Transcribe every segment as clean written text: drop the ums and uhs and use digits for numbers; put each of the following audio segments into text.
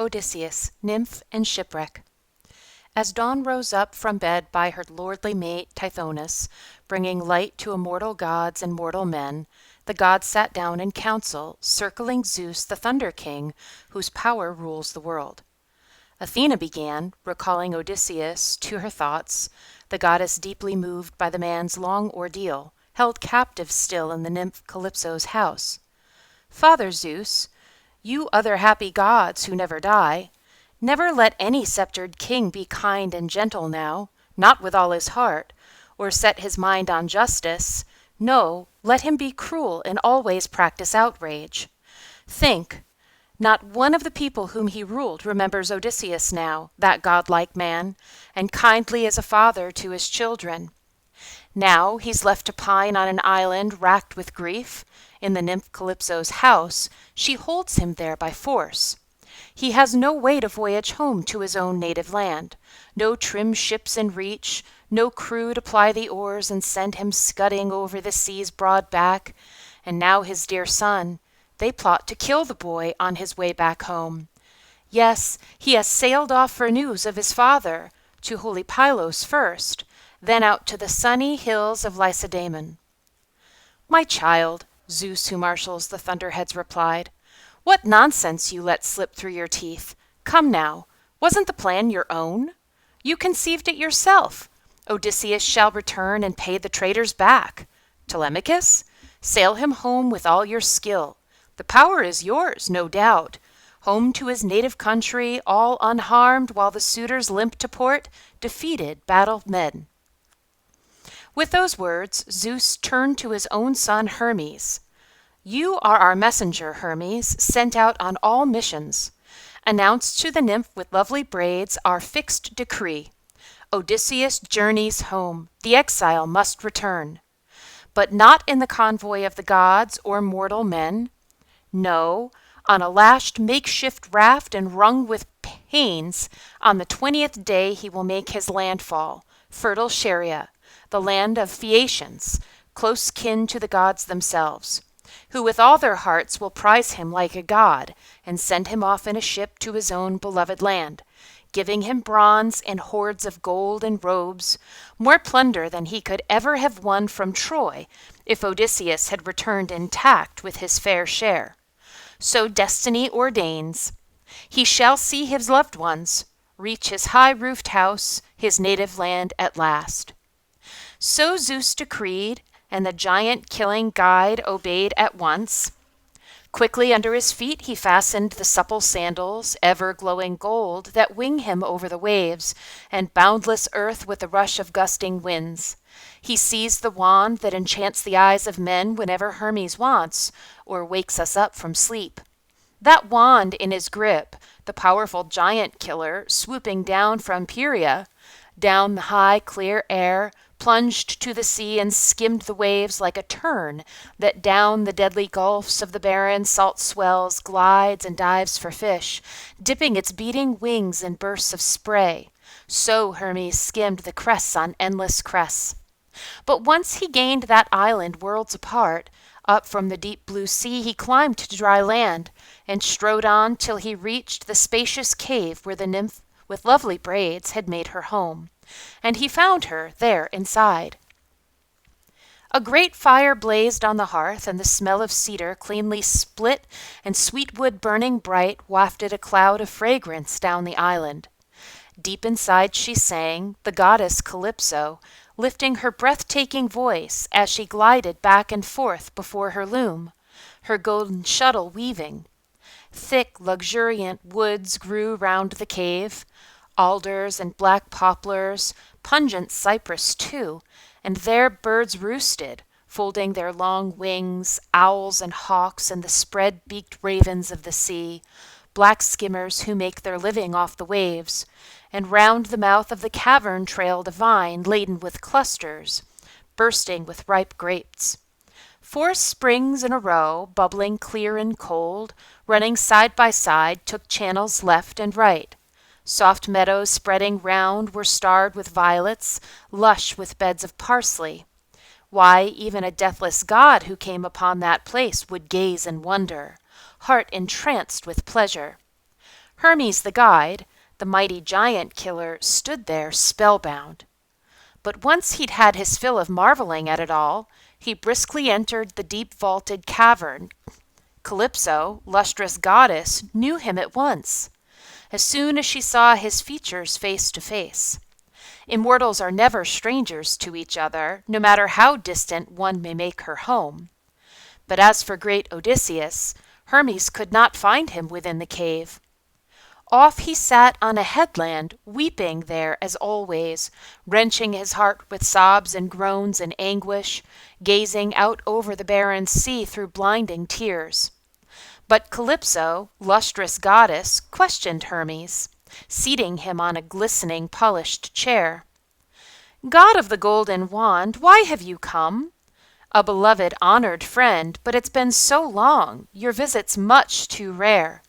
Odysseus, Nymph, and Shipwreck. As dawn rose up from bed by her lordly mate Tithonus, bringing light to immortal gods and mortal men, the gods sat down in council, circling Zeus the Thunder King, whose power rules the world. Athena began, recalling Odysseus to her thoughts, the goddess deeply moved by the man's long ordeal, held captive still in the nymph Calypso's house. "Father Zeus, you other happy gods who never die, never let any sceptred king be kind and gentle now, not with all his heart, or set his mind on justice. No, let him be cruel and always practice outrage. Think, not one of the people whom he ruled remembers Odysseus now, that godlike man, and kindly as a father to his children. Now he's left to pine on an island racked with grief. In the nymph Calypso's house, she holds him there by force. He has no way to voyage home to his own native land, no trim ships in reach, no crew to ply the oars and send him scudding over the sea's broad back. And now his dear son, they plot to kill the boy on his way back home. Yes, he has sailed off for news of his father, to holy Pylos first, then out to the sunny hills of Lacedaemon." "My child," Zeus, who marshals the thunderheads, replied, "what nonsense you let slip through your teeth. Come now, wasn't the plan your own? You conceived it yourself. Odysseus shall return and pay the traitors back. Telemachus, sail him home with all your skill. The power is yours, no doubt. Home to his native country, all unharmed, while the suitors limp to port, defeated battled men." With those words, Zeus turned to his own son Hermes. "You are our messenger, Hermes, sent out on all missions. Announce to the nymph with lovely braids our fixed decree. Odysseus journeys home, the exile must return. But not in the convoy of the gods or mortal men. No, on a lashed makeshift raft and wrung with pains, on the 20th day he will make his landfall, fertile Scheria, the land of Phaeacians, close kin to the gods themselves, who with all their hearts will prize him like a god, and send him off in a ship to his own beloved land, giving him bronze and hoards of gold and robes, more plunder than he could ever have won from Troy if Odysseus had returned intact with his fair share. So destiny ordains. He shall see his loved ones, reach his high-roofed house, his native land at last." So Zeus decreed, and the giant-killing guide obeyed at once. Quickly under his feet he fastened the supple sandals, ever-glowing gold, that wing him over the waves, and boundless earth with the rush of gusting winds. He seized the wand that enchants the eyes of men whenever Hermes wants, or wakes us up from sleep. That wand in his grip, the powerful giant-killer, swooping down from Pieria, down the high, clear air, plunged to the sea and skimmed the waves like a tern that down the deadly gulfs of the barren salt swells glides and dives for fish, dipping its beating wings in bursts of spray. So Hermes skimmed the crests on endless crests. But once he gained that island worlds apart, up from the deep blue sea he climbed to dry land, and strode on till he reached the spacious cave where the nymph with lovely braids had made her home, and he found her there inside. A great fire blazed on the hearth, and the smell of cedar cleanly split and sweet wood burning bright wafted a cloud of fragrance down the island. Deep inside she sang, the goddess Calypso, lifting her breathtaking voice as she glided back and forth before her loom, her golden shuttle weaving. Thick, luxuriant woods grew round the cave, alders and black poplars, pungent cypress too, and there birds roosted, folding their long wings, owls and hawks and the spread-beaked ravens of the sea, black skimmers who make their living off the waves, and round the mouth of the cavern trailed a vine laden with clusters, bursting with ripe grapes. 4 springs in a row, bubbling clear and cold, running side by side, took channels left and right. Soft meadows spreading round were starred with violets, lush with beds of parsley. Why, even a deathless god who came upon that place would gaze and wonder, heart entranced with pleasure. Hermes the guide, the mighty giant killer, stood there spellbound. But once he'd had his fill of marveling at it all, he briskly entered the deep-vaulted cavern. Calypso, lustrous goddess, knew him at once, as soon as she saw his features face to face. Immortals are never strangers to each other, no matter how distant one may make her home. But as for great Odysseus, Hermes could not find him within the cave. Off he sat on a headland, weeping there as always, wrenching his heart with sobs and groans and anguish, gazing out over the barren sea through blinding tears. But Calypso, lustrous goddess, questioned Hermes, seating him on a glistening, polished chair. "God of the golden wand, why have you come? A beloved, honored friend, but it's been so long, your visit's much too rare.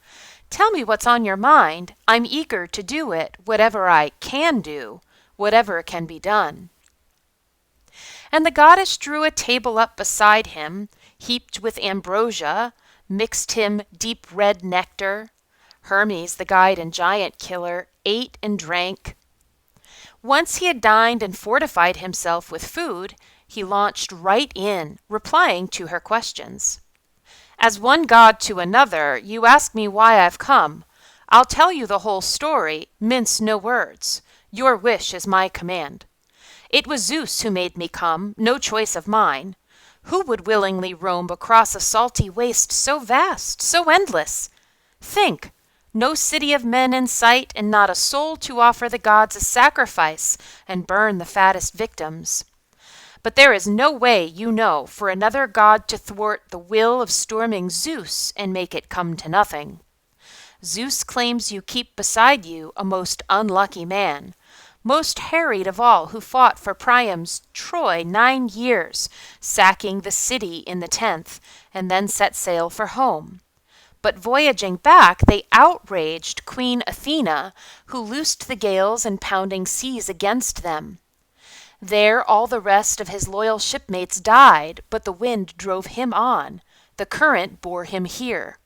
Tell me what's on your mind. I'm eager to do it, whatever I can do, whatever can be done." And the goddess drew a table up beside him, heaped with ambrosia, mixed him deep red nectar. Hermes, the guide and giant killer, ate and drank. Once he had dined and fortified himself with food, he launched right in, replying to her questions. "As one god to another, you ask me why I've come. I'll tell you the whole story, mince no words. Your wish is my command. It was Zeus who made me come, no choice of mine. Who would willingly roam across a salty waste so vast, so endless? Think, no city of men in sight, and not a soul to offer the gods a sacrifice and burn the fattest victims. But there is no way, you know, for another god to thwart the will of storming Zeus and make it come to nothing. Zeus claims you keep beside you a most unlucky man, most harried of all who fought for Priam's Troy 9 years, sacking the city in the 10th, and then set sail for home. But voyaging back, they outraged Queen Athena, who loosed the gales and pounding seas against them. There all the rest of his loyal shipmates died, but the wind drove him on, the current bore him here.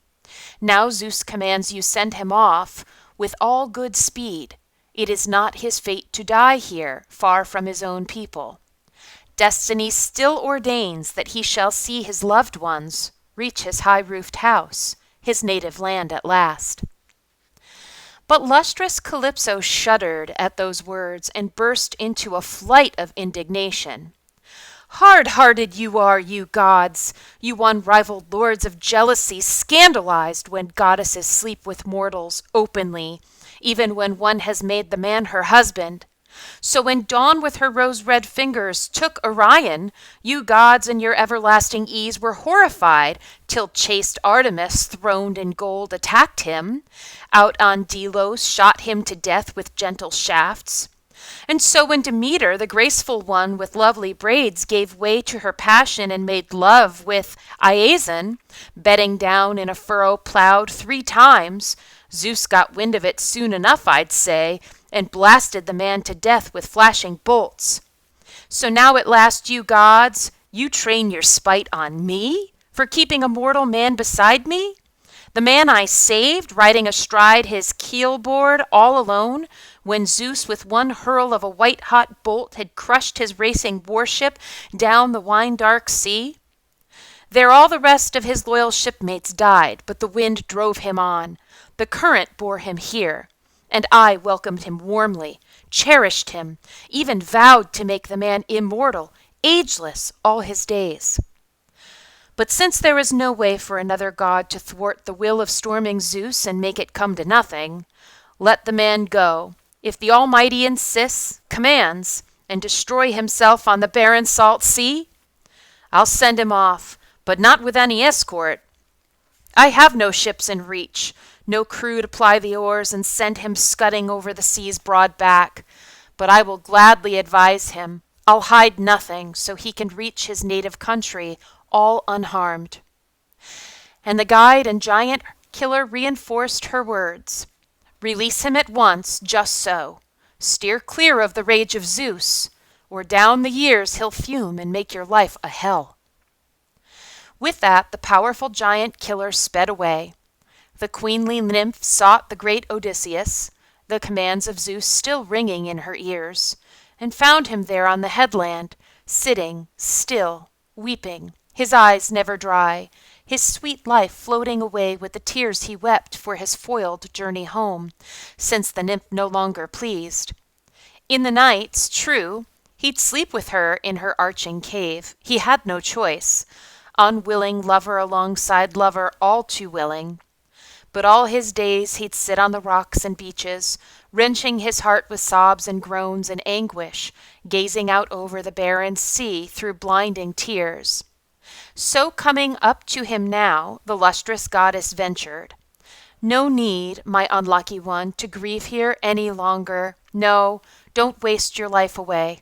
Now Zeus commands you send him off with all good speed. It is not his fate to die here, far from his own people. Destiny still ordains that he shall see his loved ones reach his high-roofed house, his native land at last." But lustrous Calypso shuddered at those words and burst into a flight of indignation. "Hard-hearted you are, you gods, you unrivaled lords of jealousy, scandalized when goddesses sleep with mortals openly, even when one has made the man her husband. So when Dawn with her rose-red fingers took Orion, you gods in your everlasting ease were horrified, till chaste Artemis, throned in gold, attacked him, out on Delos shot him to death with gentle shafts. And so when Demeter, the graceful one with lovely braids, gave way to her passion and made love with Iason, bedding down in a furrow plowed 3 times, Zeus got wind of it soon enough, I'd say, and blasted the man to death with flashing bolts. So now at last, you gods, you train your spite on me for keeping a mortal man beside me? The man I saved, riding astride his keelboard all alone, when Zeus with one hurl of a white-hot bolt had crushed his racing warship down the wine-dark sea? There all the rest of his loyal shipmates died, but the wind drove him on. The current bore him here, and I welcomed him warmly, cherished him, even vowed to make the man immortal, ageless all his days. But since there is no way for another god to thwart the will of storming Zeus and make it come to nothing, let the man go, if the Almighty insists, commands, and destroy himself on the barren salt sea. I'll send him off, but not with any escort. I have no ships in reach, no crew to ply the oars and send him scudding over the sea's broad back, but I will gladly advise him. I'll hide nothing, so he can reach his native country all unharmed." And the guide and giant killer reinforced her words. "Release him at once, just so. Steer clear of the rage of Zeus, or down the years he'll fume and make your life a hell." With that, the powerful giant killer sped away. The queenly nymph sought the great Odysseus, the commands of Zeus still ringing in her ears, and found him there on the headland, sitting still, weeping, his eyes never dry, his sweet life floating away with the tears he wept for his foiled journey home, since the nymph no longer pleased. In the nights, true, he'd sleep with her in her arching cave. He had no choice. Unwilling lover alongside lover all too willing. But all his days he'd sit on the rocks and beaches, wrenching his heart with sobs and groans and anguish, gazing out over the barren sea through blinding tears. So coming up to him now, the lustrous goddess ventured. No need, my unlucky one, to grieve here any longer. No, don't waste your life away.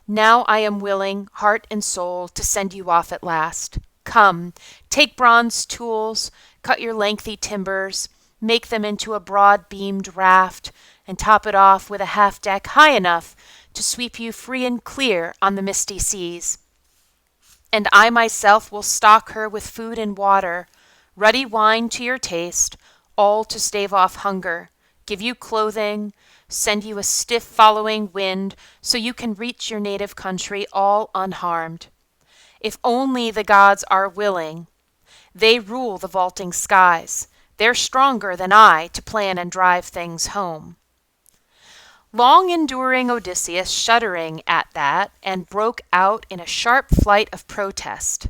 Now I am willing, heart and soul, to send you off at last. Come, take bronze tools, cut your lengthy timbers, make them into a broad-beamed raft, and top it off with a half-deck high enough to sweep you free and clear on the misty seas. And I myself will stock her with food and water, ruddy wine to your taste, all to stave off hunger, give you clothing, send you a stiff following wind so you can reach your native country all unharmed. If only the gods are willing. They rule the vaulting skies. They're stronger than I to plan and drive things home. Long-enduring Odysseus shuddering at that, and broke out in a sharp flight of protest.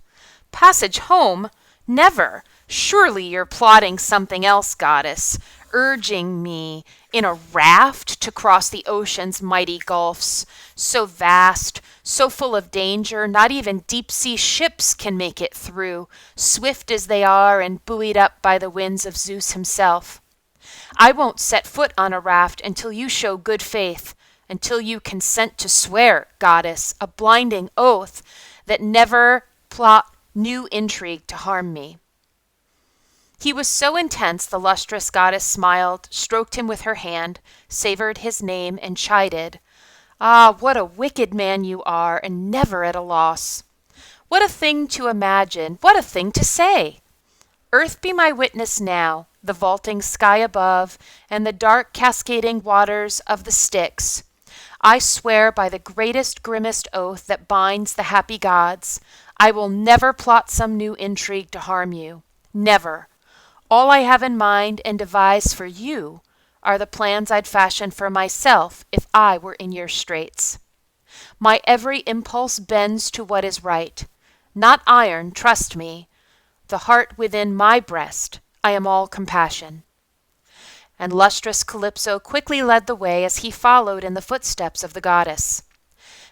Passage home? Never! Surely you're plotting something else, goddess, urging me in a raft to cross the ocean's mighty gulfs, so vast, so full of danger, not even deep-sea ships can make it through, swift as they are and buoyed up by the winds of Zeus himself. I won't set foot on a raft until you show good faith, until you consent to swear, goddess, a blinding oath that never plot new intrigue to harm me. He was so intense the lustrous goddess smiled, stroked him with her hand, savored his name, and chided. Ah, what a wicked man you are, and never at a loss. What a thing to imagine, what a thing to say! Earth be my witness now, the vaulting sky above, and the dark cascading waters of the Styx. I swear by the greatest, grimmest oath that binds the happy gods, I will never plot some new intrigue to harm you. Never. All I have in mind and devise for you are the plans I'd fashion for myself if I were in your straits. My every impulse bends to what is right. Not iron, trust me. The heart within my breast, I am all compassion. And lustrous Calypso quickly led the way as he followed in the footsteps of the goddess.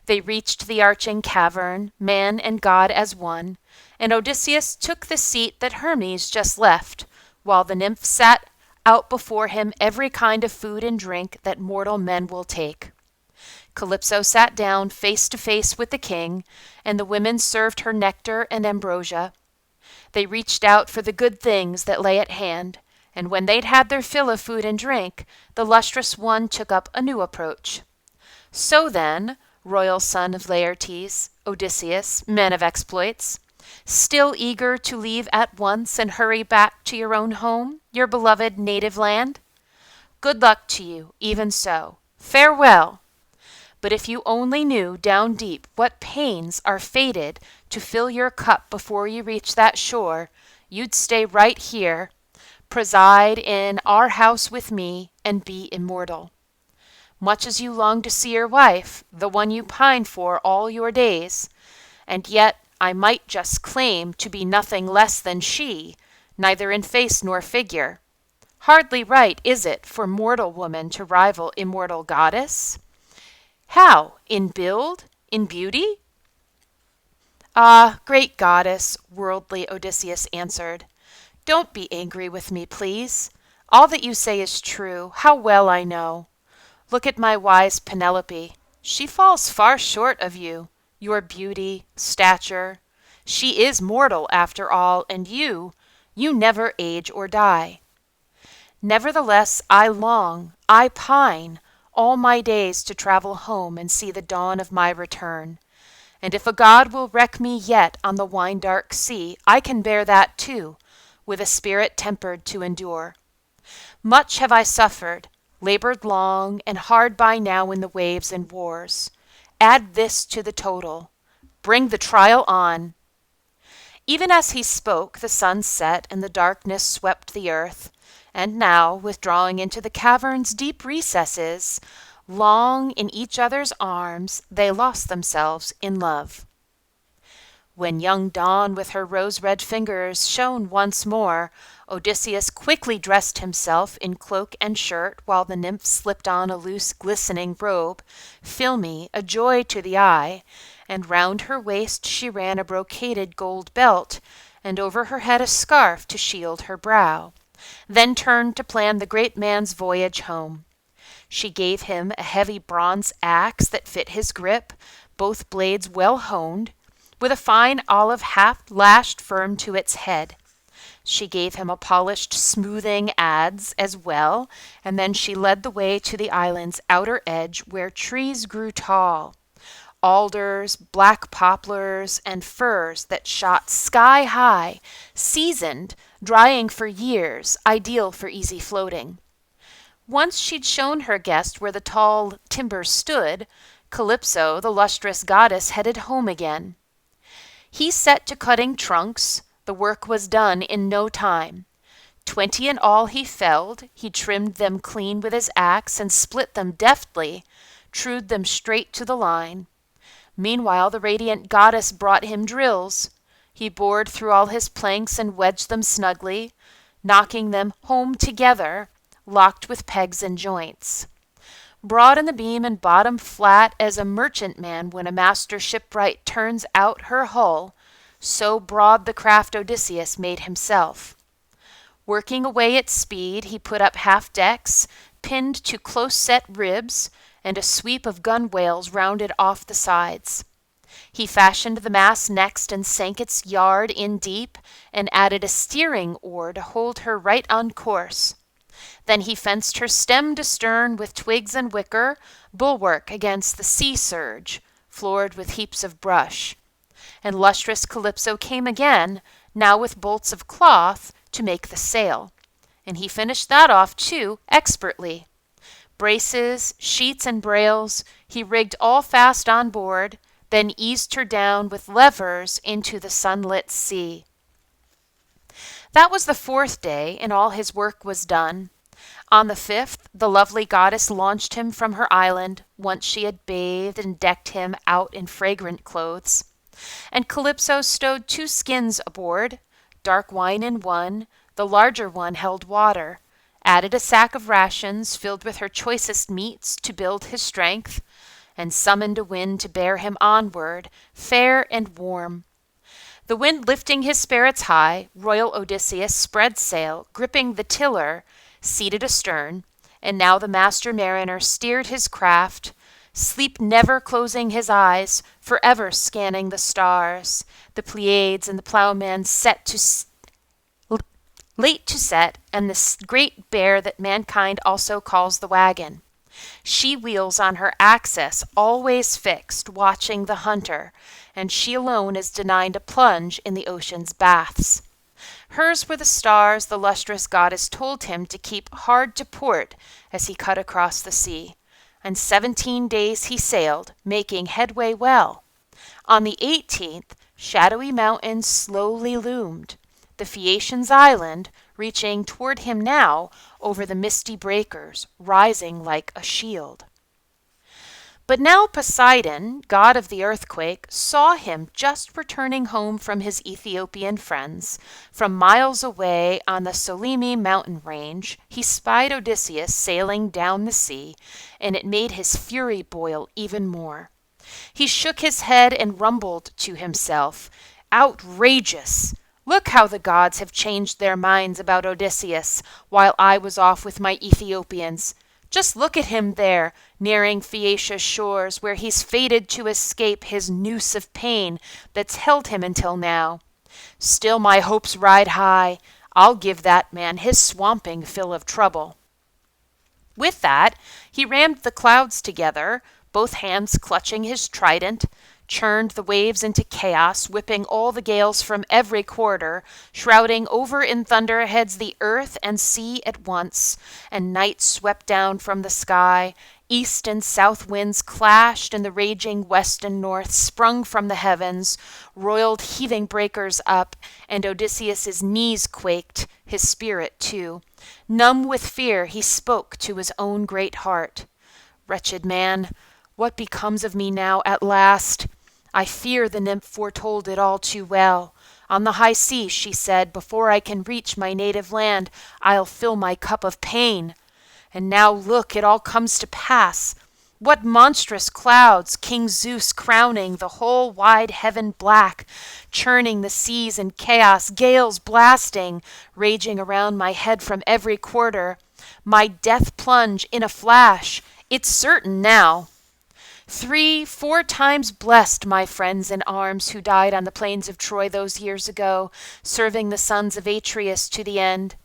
They reached the arching cavern, man and god as one, and Odysseus took the seat that Hermes just left, while the nymph sat out before him every kind of food and drink that mortal men will take. Calypso sat down face to face with the king, and the women served her nectar and ambrosia. They reached out for the good things that lay at hand, and when they'd had their fill of food and drink, the lustrous one took up a new approach. So then, royal son of Laertes, Odysseus, men of exploits, still eager to leave at once and hurry back to your own home, your beloved native land? Good luck to you, even so. Farewell! But if you only knew down deep what pains are fated to fill your cup before you reach that shore, you'd stay right here, preside in our house with me, and be immortal. Much as you long to see your wife, the one you pine for all your days, and yet I might just claim to be nothing less than she, neither in face nor figure. Hardly right, is it, for mortal woman to rival immortal goddess? How? In build? In beauty? Ah, great goddess, worldly Odysseus answered, don't be angry with me, please. All that you say is true, how well I know. Look at my wise Penelope. She falls far short of you. Your beauty, stature. She is mortal after all, and you never age or die. Nevertheless, I long, I pine, all my days to travel home and see the dawn of my return. And if a god will wreck me yet on the wine-dark sea, I can bear that too, with a spirit tempered to endure. Much have I suffered, labored long, and hard by now in the waves and wars. Add this to the total. Bring the trial on. Even as he spoke, the sun set, and the darkness swept the earth. And now, withdrawing into the cavern's deep recesses, long in each other's arms, they lost themselves in love. When young Dawn with her rose-red fingers shone once more, Odysseus quickly dressed himself in cloak and shirt, while the nymph slipped on a loose glistening robe, filmy, a joy to the eye, and round her waist she ran a brocaded gold belt, and over her head a scarf to shield her brow, then turned to plan the great man's voyage home. She gave him a heavy bronze axe that fit his grip, both blades well honed, with a fine olive haft lashed firm to its head. She gave him a polished smoothing adze as well, and then she led the way to the island's outer edge, where trees grew tall, alders, black poplars, and firs that shot sky high, seasoned, drying for years, ideal for easy floating. Once she'd shown her guest where the tall timbers stood, Calypso, the lustrous goddess, headed home again. He set to cutting trunks. The work was done in no time. 20 in all he felled. He trimmed them clean with his axe and split them deftly, trued them straight to the line. Meanwhile the radiant goddess brought him drills. He bored through all his planks and wedged them snugly, knocking them home together, locked with pegs and joints. Broad in the beam and bottom flat as a merchantman when a master shipwright turns out her hull, so broad the craft Odysseus made himself. Working away at speed, he put up half decks, pinned to close-set ribs, and a sweep of gunwales rounded off the sides. He fashioned the mast next and sank its yard in deep, and added a steering oar to hold her right on course. Then he fenced her stem to stern with twigs and wicker, bulwark against the sea surge, floored with heaps of brush. And lustrous Calypso came again, now with bolts of cloth, to make the sail. And he finished that off, too, expertly. Braces, sheets, and brails, he rigged all fast on board, then eased her down with levers into the sunlit sea. That was the 4th day, and all his work was done. On the 5th, the lovely goddess launched him from her island, once she had bathed and decked him out in fragrant clothes. And Calypso stowed 2 skins aboard, dark wine in one, the larger one held water, added a sack of rations filled with her choicest meats to build his strength, and summoned a wind to bear him onward, fair and warm. The wind lifting his spirits high, royal Odysseus spread sail, gripping the tiller, seated astern, and now the master mariner steered his craft, sleep never closing his eyes, forever scanning the stars, the Pleiades and the ploughman late to set, and the great bear that mankind also calls the wagon. She wheels on her axis, always fixed, watching the hunter, and she alone is denied a plunge in the ocean's baths. Hers were the stars the lustrous goddess told him to keep hard to port as he cut across the sea, and 17 days he sailed, making headway well. On the 18th, shadowy mountains slowly loomed, the Phaeacians' island, reaching toward him now over the misty breakers, rising like a shield. But now Poseidon, god of the earthquake, saw him just returning home from his Ethiopian friends. From miles away on the Solymi mountain range, he spied Odysseus sailing down the sea, and it made his fury boil even more. He shook his head and rumbled to himself, "Outrageous! Look how the gods have changed their minds about Odysseus, while I was off with my Ethiopians. Just look at him there, nearing Phaeacia's shores, where he's fated to escape his noose of pain that's held him until now. Still my hopes ride high. I'll give that man his swamping fill of trouble." With that, he rammed the clouds together, both hands clutching his trident, churned the waves into chaos, whipping all the gales from every quarter, shrouding over in thunderheads the earth and sea at once, and night swept down from the sky. East and south winds clashed, and the raging west and north sprung from the heavens, roiled heaving breakers up, and Odysseus's knees quaked, his spirit too. Numb with fear, he spoke to his own great heart. Wretched man, what becomes of me now at last? I fear the nymph foretold it all too well. On the high sea, she said, before I can reach my native land, I'll fill my cup of pain. And now look, it all comes to pass. What monstrous clouds, King Zeus crowning the whole wide heaven black, churning the seas in chaos, gales blasting, raging around my head from every quarter. My death plunge in a flash, it's certain now. 3, 4 times blessed, my friends in arms who died on the plains of Troy those years ago, serving the sons of Atreus to the end.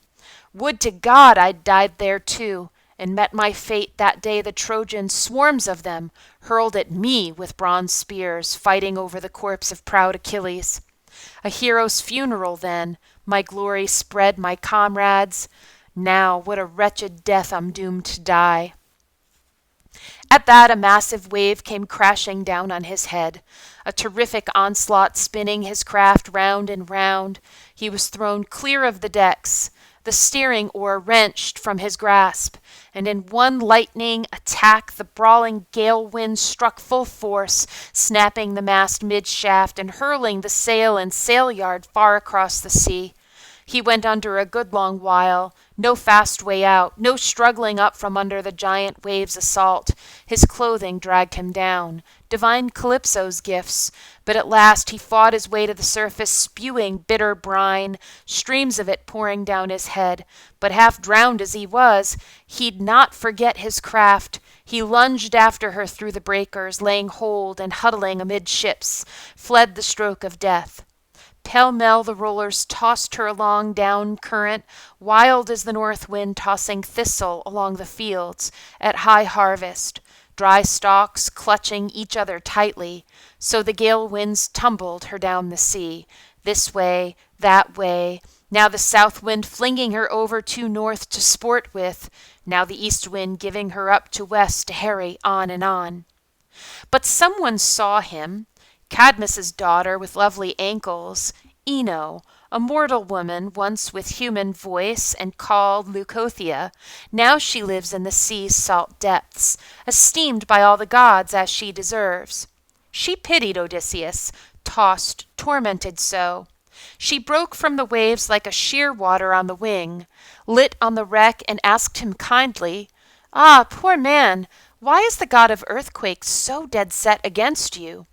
Would to God I'd died there too, and met my fate that day the Trojans, swarms of them, hurled at me with bronze spears, fighting over the corpse of proud Achilles. A hero's funeral then, my glory spread, my comrades. Now what a wretched death I'm doomed to die. At that, a massive wave came crashing down on his head, a terrific onslaught spinning his craft round and round. He was thrown clear of the decks, the steering oar wrenched from his grasp, and in one lightning attack the brawling gale wind struck full force, snapping the mast midshaft and hurling the sail and sail yard far across the sea. He went under a good long while, no fast way out, no struggling up from under the giant waves' assault. His clothing dragged him down, divine Calypso's gifts, but at last he fought his way to the surface, spewing bitter brine, streams of it pouring down his head. But half drowned as he was, he'd not forget his craft. He lunged after her through the breakers, laying hold and huddling amidships, fled the stroke of death. Pell-mell the rollers tossed her along down current, wild as the north wind tossing thistle along the fields at high harvest, dry stalks clutching each other tightly. So the gale winds tumbled her down the sea, this way, that way, now the south wind flinging her over to north to sport with, now the east wind giving her up to west to harry on and on. But someone saw him, Cadmus's daughter with lovely ankles, Ino, a mortal woman once with human voice and called Leucothea. Now she lives in the sea's salt depths, esteemed by all the gods as she deserves. She pitied Odysseus, tossed, tormented so. She broke from the waves like a sheer-water on the wing, lit on the wreck and asked him kindly, "Ah, poor man, why is the god of earthquakes so dead set against you?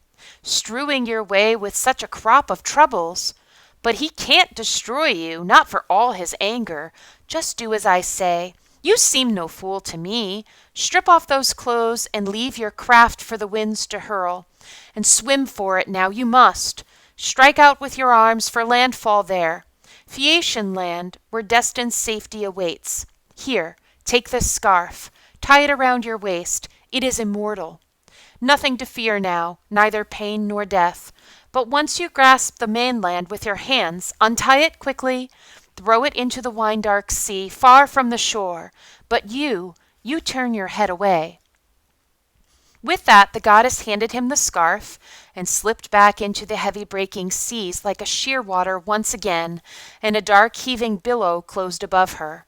Strewing your way with such a crop of troubles. But he can't destroy you, not for all his anger. Just do as I say. You seem no fool to me. Strip off those clothes and leave your craft for the winds to hurl. And swim for it now, you must. Strike out with your arms for landfall there. Phaeacian land, where destined safety awaits. Here, take this scarf. Tie it around your waist. It is immortal. Nothing to fear now, neither pain nor death. But once you grasp the mainland with your hands, untie it quickly, throw it into the wine-dark sea, far from the shore. But you turn your head away." With that, the goddess handed him the scarf and slipped back into the heavy breaking seas like a sheer-water once again, and a dark heaving billow closed above her.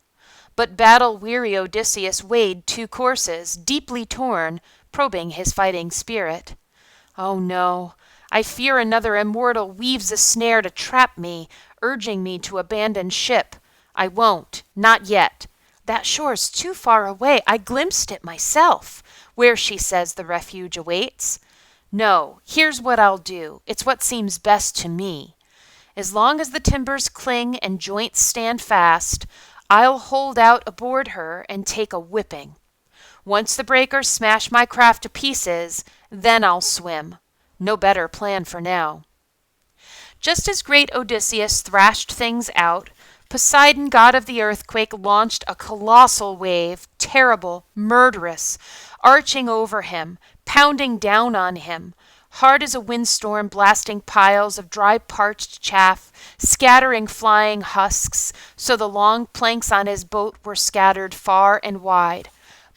But battle-weary Odysseus weighed 2 courses, deeply torn, probing his fighting spirit. "Oh no, I fear another immortal weaves a snare to trap me, urging me to abandon ship. I won't, not yet. That shore's too far away. I glimpsed it myself, where she says the refuge awaits. No, here's what I'll do. It's what seems best to me. As long as the timbers cling and joints stand fast, I'll hold out aboard her and take a whipping. Once the breakers smash my craft to pieces, then I'll swim. No better plan for now." Just as great Odysseus thrashed things out, Poseidon, god of the earthquake, launched a colossal wave, terrible, murderous, arching over him, pounding down on him, hard as a windstorm blasting piles of dry parched chaff, scattering flying husks, so the long planks on his boat were scattered far and wide.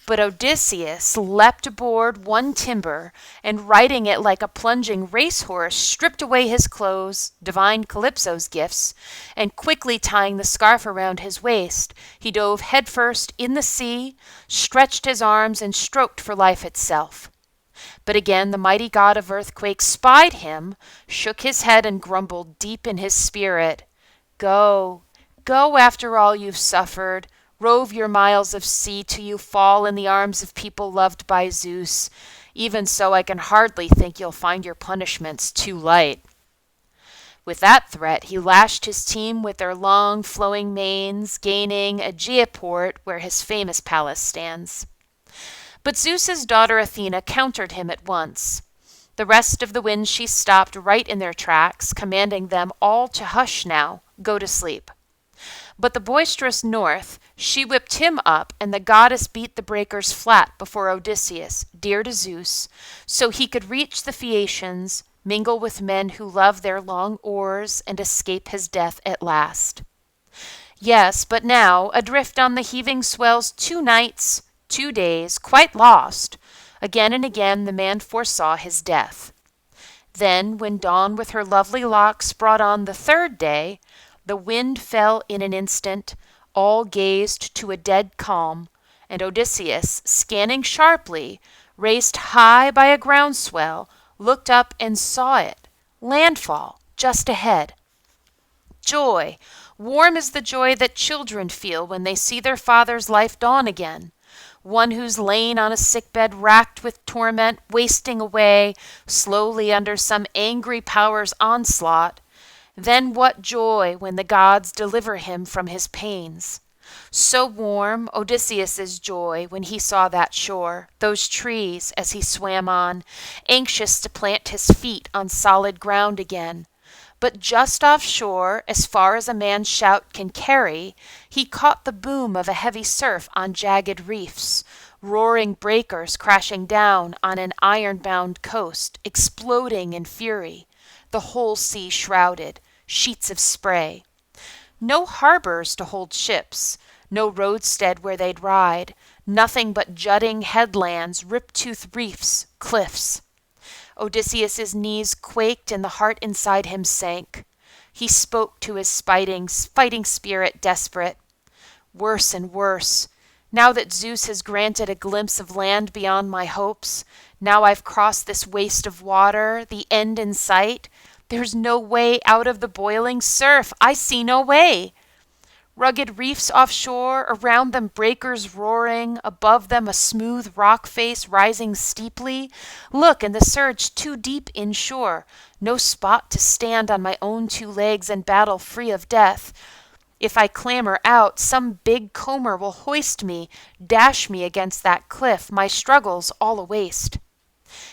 But Odysseus leapt aboard one timber, and riding it like a plunging racehorse, stripped away his clothes, divine Calypso's gifts, and quickly tying the scarf around his waist, he dove headfirst in the sea, stretched his arms, and stroked for life itself. But again the mighty god of earthquakes spied him, shook his head, and grumbled deep in his spirit, "Go, go after all you've suffered. Rove your miles of sea till you fall in the arms of people loved by Zeus. Even so, I can hardly think you'll find your punishments too light." With that threat he lashed his team with their long flowing manes, gaining Aegiaport, where his famous palace stands. But Zeus's daughter Athena countered him at once. The rest of the winds she stopped right in their tracks, commanding them all to hush now, go to sleep. But the boisterous North, she whipped him up, and the goddess beat the breakers flat before Odysseus, dear to Zeus, so he could reach the Phaeacians, mingle with men who love their long oars, and escape his death at last. Yes, but now, adrift on the heaving swells 2 nights, 2 days, quite lost, again and again the man foresaw his death. Then, when dawn with her lovely locks brought on the 3rd day, the wind fell in an instant, all gazed to a dead calm, and Odysseus, scanning sharply, raised high by a groundswell, looked up and saw it, landfall, just ahead. Joy, warm as the joy that children feel when they see their father's life dawn again. One who's lain on a sickbed racked with torment, wasting away slowly under some angry power's onslaught. Then what joy when the gods deliver him from his pains. So warm Odysseus's joy when he saw that shore, those trees as he swam on, anxious to plant his feet on solid ground again. But just offshore, as far as a man's shout can carry, he caught the boom of a heavy surf on jagged reefs, roaring breakers crashing down on an iron-bound coast, exploding in fury, the whole sea shrouded, sheets of spray. No harbors to hold ships, no roadstead where they'd ride, nothing but jutting headlands, rip-toothed reefs, cliffs. Odysseus's knees quaked and the heart inside him sank. He spoke to his fighting spirit desperate. Worse and worse. Now that Zeus has granted a glimpse of land beyond my hopes, now I've crossed this waste of water, the end in sight, there's no way out of the boiling surf. I see no way. Rugged reefs offshore, around them breakers roaring, above them a smooth rock face rising steeply. Look, and the surge too deep inshore, no spot to stand on my own 2 legs and battle free of death. If I clamber out, some big comber will hoist me, dash me against that cliff, my struggles all a waste.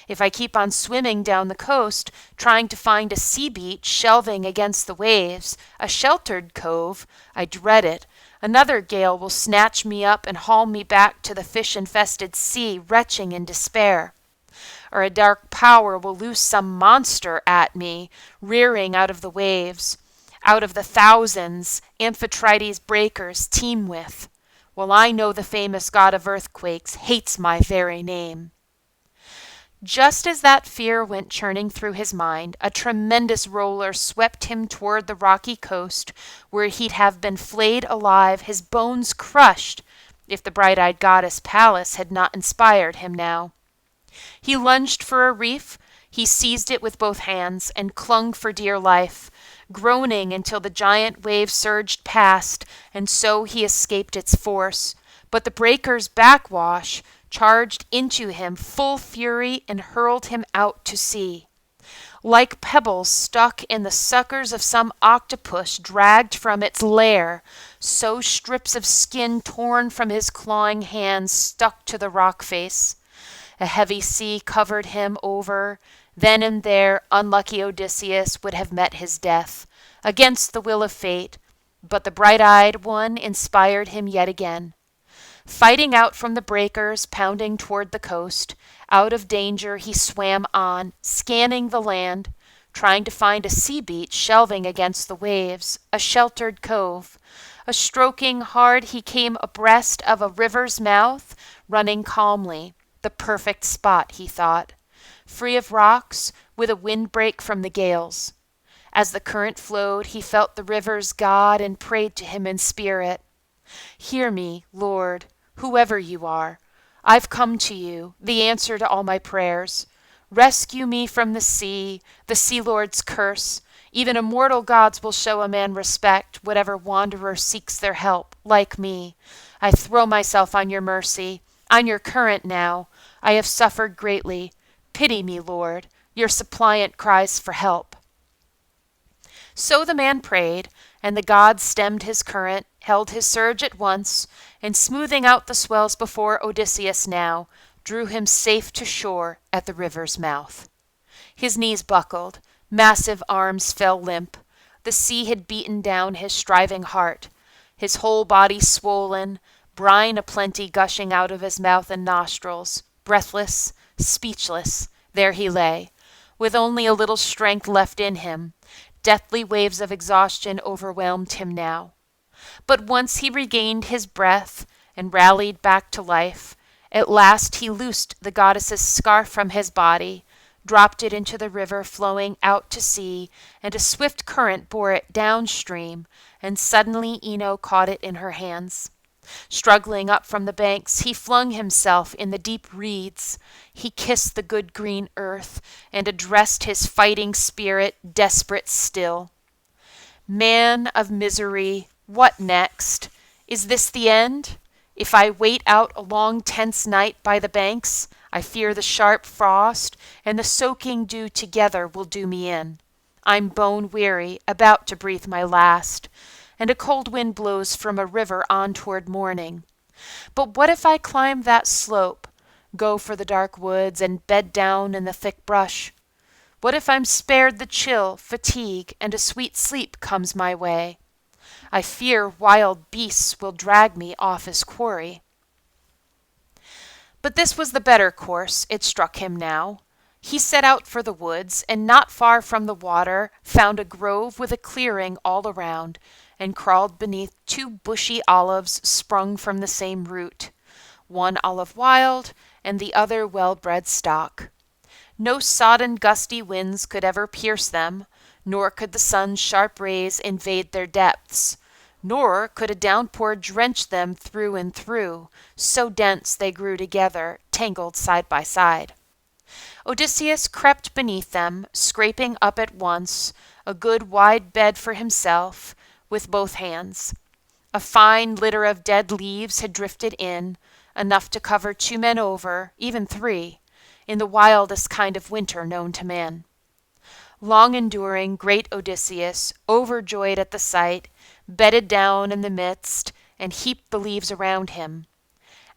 If I keep on swimming down the coast, trying to find a sea beach shelving against the waves, a sheltered cove, I dread it. Another gale will snatch me up and haul me back to the fish-infested sea, retching in despair. Or a dark power will loose some monster at me, rearing out of the waves, out of the thousands Amphitrite's breakers teem with. Well, I know the famous god of earthquakes hates my very name. Just as that fear went churning through his mind, a tremendous roller swept him toward the rocky coast, where he'd have been flayed alive, his bones crushed, if the bright-eyed goddess Pallas had not inspired him now. He lunged for a reef, he seized it with both hands, and clung for dear life, groaning until the giant wave surged past, and so he escaped its force. But the breaker's backwash charged into him full fury and hurled him out to sea. Like pebbles stuck in the suckers of some octopus dragged from its lair, so strips of skin torn from his clawing hands stuck to the rock face. A heavy sea covered him over. Then and there unlucky Odysseus would have met his death, against the will of fate, but the bright-eyed one inspired him yet again. Fighting out from the breakers pounding toward the coast, out of danger he swam on, scanning the land, trying to find a sea beach shelving against the waves, a sheltered cove. A stroking hard he came abreast of a river's mouth, running calmly, the perfect spot, he thought, free of rocks, with a windbreak from the gales. As the current flowed, he felt the river's God and prayed to him in spirit. Hear me, Lord, whoever you are. I've come to you, the answer to all my prayers. Rescue me from the sea Lord's curse. Even immortal gods will show a man respect, whatever wanderer seeks their help, like me. I throw myself on your mercy, on your current now. I have suffered greatly. Pity me, Lord. Your suppliant cries for help. So the man prayed, and the god stemmed his current, held his surge at once, and smoothing out the swells before Odysseus now, drew him safe to shore at the river's mouth. His knees buckled, massive arms fell limp. The sea had beaten down his striving heart, his whole body swollen, brine aplenty gushing out of his mouth and nostrils. Breathless, speechless, there he lay, with only a little strength left in him. Deathly waves of exhaustion overwhelmed him now. But once he regained his breath and rallied back to life, at last he loosed the goddess's scarf from his body, dropped it into the river flowing out to sea, and a swift current bore it downstream, and suddenly Ino caught it in her hands. Struggling up from the banks, he flung himself in the deep reeds. He kissed the good green earth and addressed his fighting spirit, desperate still. Man of misery, what next? Is this the end? If I wait out a long tense night by the banks, I fear the sharp frost and the soaking dew together will do me in. I'm bone weary, about to breathe my last, and a cold wind blows from a river on toward morning. But what if I climb that slope, go for the dark woods, and bed down in the thick brush? What if I'm spared the chill, fatigue, and a sweet sleep comes my way? I fear wild beasts will drag me off his quarry. But this was the better course, it struck him now. He set out for the woods, and not far from the water found a grove with a clearing all around, and crawled beneath 2 bushy olives sprung from the same root, one olive wild, and the other well-bred stock. No sodden gusty winds could ever pierce them, nor could the sun's sharp rays invade their depths, nor could a downpour drench them through and through, so dense they grew together, tangled side by side. Odysseus crept beneath them, scraping up at once a good wide bed for himself with both hands. A fine litter of dead leaves had drifted in, enough to cover 2 men over, even 3, in the wildest kind of winter known to man. Long-enduring, great Odysseus, overjoyed at the sight, bedded down in the midst, and heaped the leaves around him.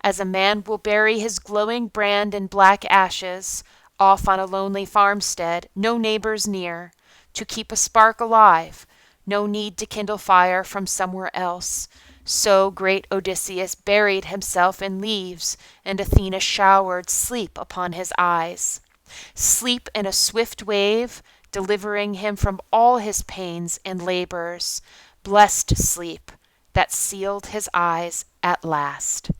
As a man will bury his glowing brand in black ashes, off on a lonely farmstead, no neighbors near, to keep a spark alive, no need to kindle fire from somewhere else, so great Odysseus buried himself in leaves, and Athena showered sleep upon his eyes. Sleep in a swift wave, delivering him from all his pains and labors, blessed sleep that sealed his eyes at last.